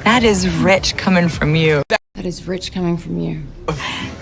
That is rich coming from you. That is rich coming from you.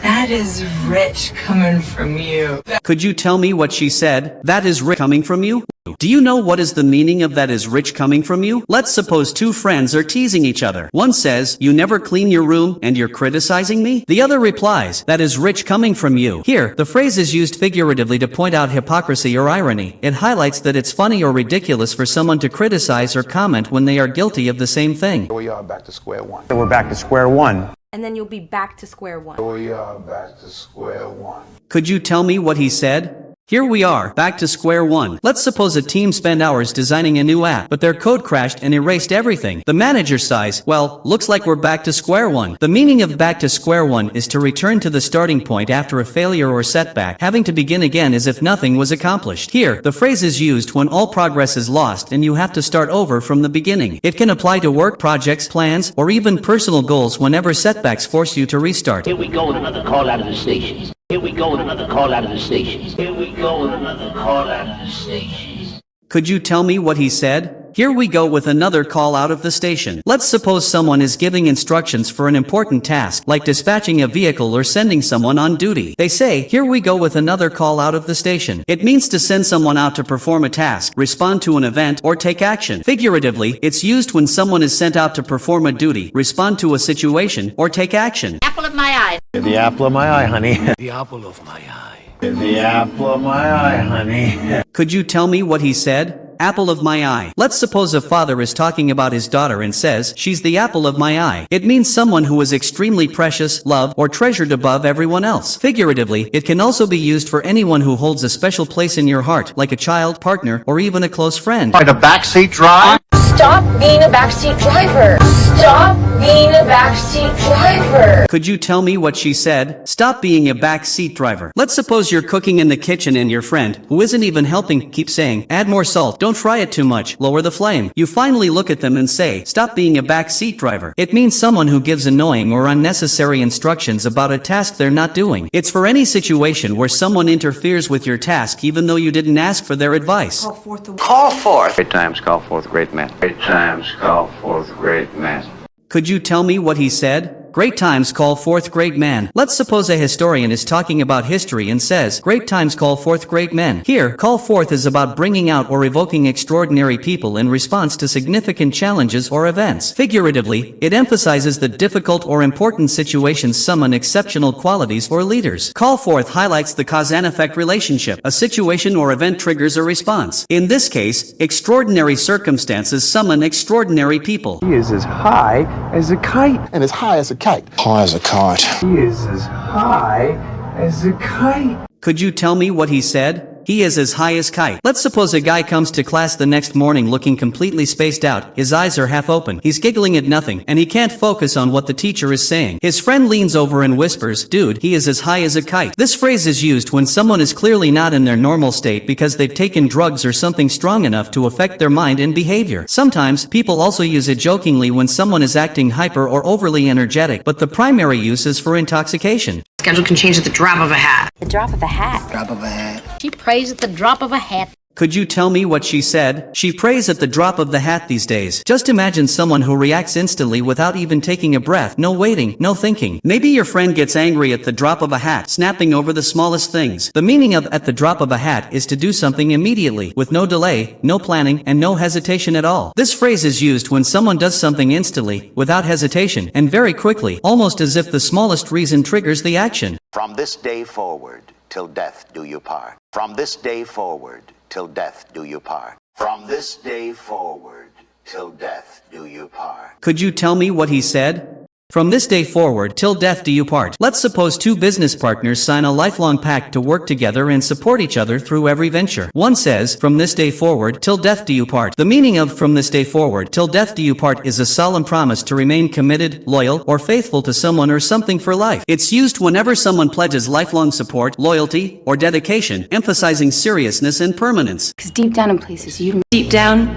That is rich coming from you. Could you tell me what she said? That is rich coming from you? Do you know what is the meaning of that is rich coming from you? Let's suppose two friends are teasing each other. One says, "You never clean your room and you're criticizing me?" The other replies, "That is rich coming from you." Here, the phrase is used figuratively to point out hypocrisy or irony. It highlights that it's funny or ridiculous for someone to criticize or comment when they are guilty of the same thing. We are back to square one. So we're back to square one. And then you'll be back to square one. We are back to square one. Could you tell me what he said? Here we are, back to square one. Let's suppose a team spent hours designing a new app, but their code crashed and erased everything. The manager sighs, "Well, looks like we're back to square one." The meaning of back to square one is to return to the starting point after a failure or setback, having to begin again as if nothing was accomplished. Here, the phrase is used when all progress is lost and you have to start over from the beginning. It can apply to work, projects, plans, or even personal goals whenever setbacks force you to restart. Here we go with another call out of the stations. Here we go with another call out of the stations. Here we go with another call out of the stations. Could you tell me what he said? Here we go with another call out of the station. Let's suppose someone is giving instructions for an important task, like dispatching a vehicle or sending someone on duty. They say, "Here we go with another call out of the station." It means to send someone out to perform a task, respond to an event, or take action. Figuratively, it's used when someone is sent out to perform a duty, respond to a situation, or take action. Apple of my eye. The apple of my eye, honey. The apple of my eye. The apple of my eye, honey. Could you tell me what he said? Apple of my eye. Let's suppose a father is talking about his daughter and says, "She's the apple of my eye." It means someone who is extremely precious, loved, or treasured above everyone else. Figuratively, it can also be used for anyone who holds a special place in your heart, like a child, partner, or even a close friend. By the backseat drive? Stop being a backseat driver. Stop being a backseat driver. Could you tell me what she said? Stop being a backseat driver. Let's suppose you're cooking in the kitchen and your friend, who isn't even helping, keeps saying, "Add more salt, don't fry it too much, lower the flame." You finally look at them and say, "Stop being a backseat driver." It means someone who gives annoying or unnecessary instructions about a task they're not doing. It's for any situation where someone interferes with your task even though you didn't ask for their advice. Call forth. Great times call forth great men. Great times call forth great men. Could you tell me what he said? Great times call forth great men. Let's suppose a historian is talking about history and says, "Great times call forth great men." Here, call forth is about bringing out or evoking extraordinary people in response to significant challenges or events. Figuratively, it emphasizes that difficult or important situations summon exceptional qualities or leaders. Call forth highlights the cause and effect relationship. A situation or event triggers a response. In this case, extraordinary circumstances summon extraordinary people. He is as high as a kite. And as high as a kite. High as a kite. He is as high as a kite. Could you tell me what he said? He is as high as kite. Let's suppose a guy comes to class the next morning looking completely spaced out, his eyes are half open, he's giggling at nothing, and he can't focus on what the teacher is saying. His friend leans over and whispers, "Dude, he is as high as a kite." This phrase is used when someone is clearly not in their normal state because they've taken drugs or something strong enough to affect their mind and behavior. Sometimes, people also use it jokingly when someone is acting hyper or overly energetic, but the primary use is for intoxication. Schedule can change at the drop of a hat. The drop of a hat. Drop of a hat. She prays at the drop of a hat. Could you tell me what she said? She prays at the drop of the hat these days. Just imagine someone who reacts instantly without even taking a breath, no waiting, no thinking. Maybe your friend gets angry at the drop of a hat, snapping over the smallest things. The meaning of "at the drop of a hat" is to do something immediately, with no delay, no planning, and no hesitation at all. This phrase is used when someone does something instantly, without hesitation, and very quickly, almost as if the smallest reason triggers the action. From this day forward, till death do you part. From this day forward, till death do you part. From this day forward, till death do you part. Could you tell me what he said? From this day forward, till death do you part. Let's suppose two business partners sign a lifelong pact to work together and support each other through every venture. One says, "From this day forward, till death do you part." The meaning of "from this day forward, till death do you part" is a solemn promise to remain committed, loyal, or faithful to someone or something for life. It's used whenever someone pledges lifelong support, loyalty, or dedication, emphasizing seriousness and permanence. Because deep down in places you Deep down,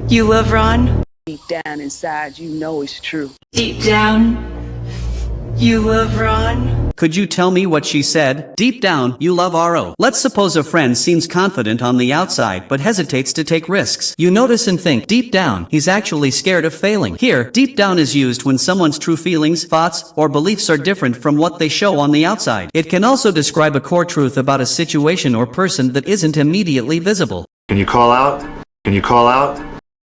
you love Ron. Deep down inside, you know it's true. Deep down, you love Ron. Could you tell me what she said? Deep down, you love RO. Let's suppose a friend seems confident on the outside but hesitates to take risks. You notice and think, deep down, he's actually scared of failing. Here, deep down is used when someone's true feelings, thoughts, or beliefs are different from what they show on the outside. It can also describe a core truth about a situation or person that isn't immediately visible. Can you call out? Can you call out?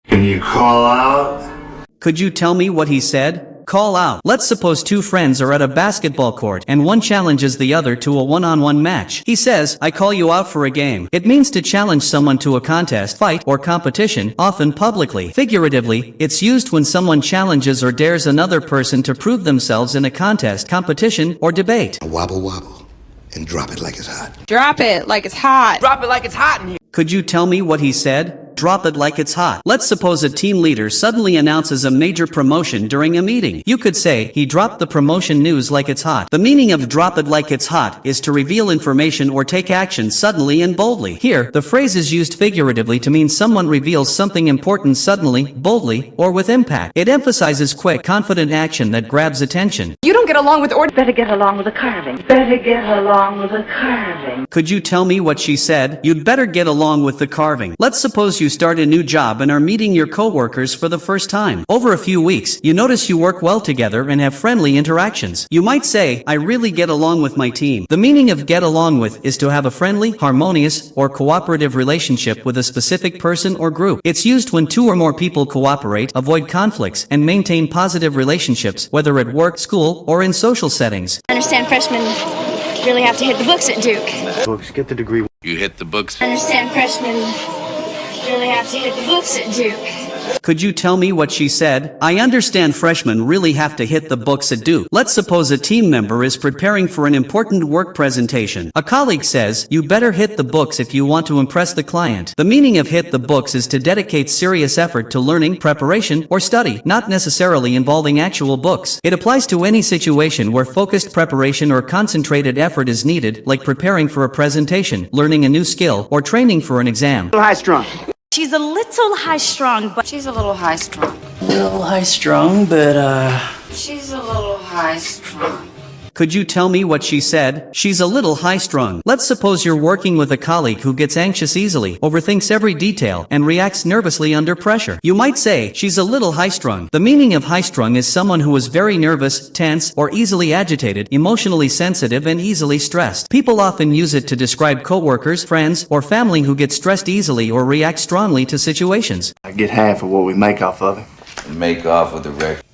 Can you call out? Could you tell me what he said? Call out. Let's suppose two friends are at a basketball court and one challenges the other to a one-on-one match. He says, I call you out for a game. It means to challenge someone to a contest, fight, or competition, often publicly. Figuratively, it's used when someone challenges or dares another person to prove themselves in a contest, competition, or debate. Wobble wobble and drop it like it's hot. Drop it like it's hot. Drop it like it's hot in here. Could you tell me what he said? Drop it like it's hot. Let's suppose a team leader suddenly announces a major promotion during a meeting. You could say, he dropped the promotion news like it's hot. The meaning of drop it like it's hot is to reveal information or take action suddenly and boldly. Here, the phrase is used figuratively to mean someone reveals something important suddenly, boldly, or with impact. It emphasizes quick, confident action that grabs attention. You don't get along with order. Better get along with the carving. Better get along with the carving. Could you tell me what she said? You'd better get along with the carving. Let's suppose you start a new job and are meeting your coworkers for the first time. Over a few weeks, you notice you work well together and have friendly interactions. You might say, I really get along with my team. The meaning of get along with is to have a friendly, harmonious, or cooperative relationship with a specific person or group. It's used when two or more people cooperate, avoid conflicts, and maintain positive relationships, whether at work, school, or in social settings. I understand freshmen really have to hit the books at Duke. Books, get the degree. You hit the books. I understand freshmen really have to hit the books at Duke. Could you tell me what she said? I understand freshmen really have to hit the books at Duke. Let's suppose a team member is preparing for an important work presentation. A colleague says, you better hit the books if you want to impress the client. The meaning of hit the books is to dedicate serious effort to learning, preparation, or study, not necessarily involving actual books. It applies to any situation where focused preparation or concentrated effort is needed, like preparing for a presentation, learning a new skill, or training for an exam. High strung. She's a little high-strung, but She's a little high strung. A little high strung, but She's a little high strung. Could you tell me what she said? She's a little high-strung. Let's suppose you're working with a colleague who gets anxious easily, overthinks every detail, and reacts nervously under pressure. You might say, she's a little high-strung. The meaning of high-strung is someone who is very nervous, tense, or easily agitated, emotionally sensitive, and easily stressed. People often use it to describe coworkers, friends, or family who get stressed easily or react strongly to situations. I get half of what we make off of it. Make off with the record.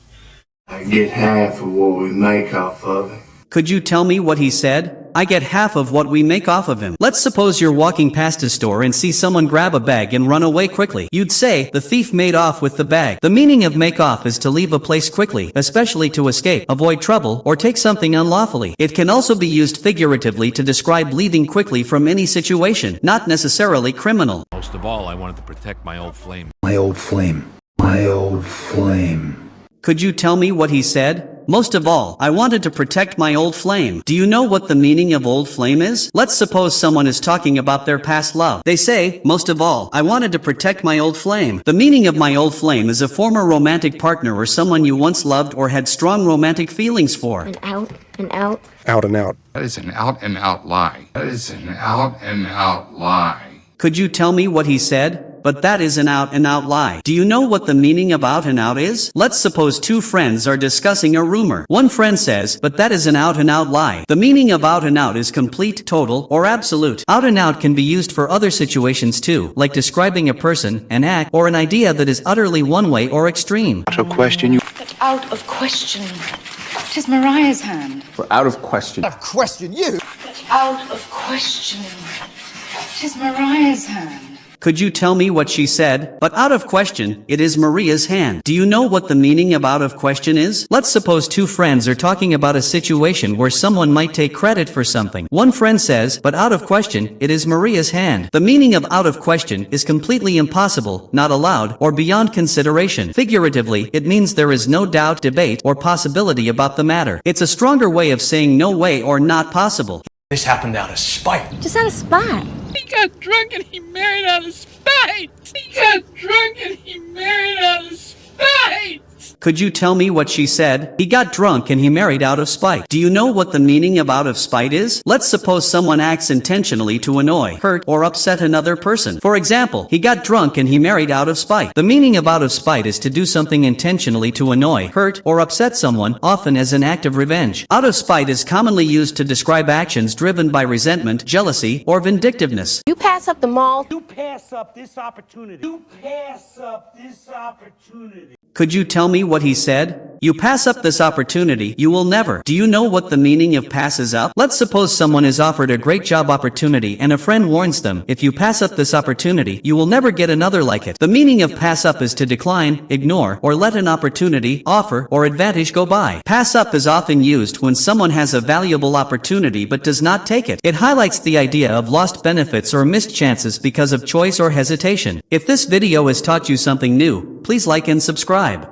I get half of what we make off of it. Could you tell me what he said? I get half of what we make off of him. Let's suppose you're walking past a store and see someone grab a bag and run away quickly. You'd say, the thief made off with the bag. The meaning of make off is to leave a place quickly, especially to escape, avoid trouble, or take something unlawfully. It can also be used figuratively to describe leaving quickly from any situation, not necessarily criminal. Most of all, I wanted to protect my old flame. My old flame. My old flame. Could you tell me what he said? Most of all, I wanted to protect my old flame. Do you know what the meaning of old flame is? Let's suppose someone is talking about their past love. They say, most of all, I wanted to protect my old flame. The meaning of my old flame is a former romantic partner or someone you once loved or had strong romantic feelings for. And out, and out. Out and out. That is an out-and-out lie. That is an out-and-out lie. Could you tell me what he said? But that is an out-and-out lie. Do you know what the meaning of out-and-out is? Let's suppose two friends are discussing a rumor. One friend says, but that is an out-and-out lie. The meaning of out-and-out is complete, total, or absolute. Out-and-out can be used for other situations too, like describing a person, an act, or an idea that is utterly one way or extreme. Out of question you. But out of question. 'Tis Mariah's hand. We're out of question. I've questioned you. But out of question. 'Tis Mariah's hand. Could you tell me what she said? But out of question, it is Maria's hand. Do you know what the meaning of out of question is? Let's suppose two friends are talking about a situation where someone might take credit for something. One friend says, but out of question, it is Maria's hand. The meaning of out of question is completely impossible, not allowed, or beyond consideration. Figuratively, it means there is no doubt, debate, or possibility about the matter. It's a stronger way of saying no way or not possible. This happened out of spite. Just out of spite. He got drunk and he married out of spite. He got drunk and he married out of spite. Could you tell me what she said? He got drunk and he married out of spite. Do you know what the meaning of out of spite is? Let's suppose someone acts intentionally to annoy, hurt, or upset another person. For example, he got drunk and he married out of spite. The meaning of out of spite is to do something intentionally to annoy, hurt, or upset someone, often as an act of revenge. Out of spite is commonly used to describe actions driven by resentment, jealousy, or vindictiveness. You pass up the mall. You pass up this opportunity. You pass up this opportunity. Could you tell me what he said? You pass up this opportunity, you will never. Do you know what the meaning of passes up? Let's suppose someone is offered a great job opportunity and a friend warns them, if you pass up this opportunity, you will never get another like it. The meaning of pass up is to decline, ignore, or let an opportunity, offer, or advantage go by. Pass up is often used when someone has a valuable opportunity but does not take it. It highlights the idea of lost benefits or missed chances because of choice or hesitation. If this video has taught you something new, please like and subscribe.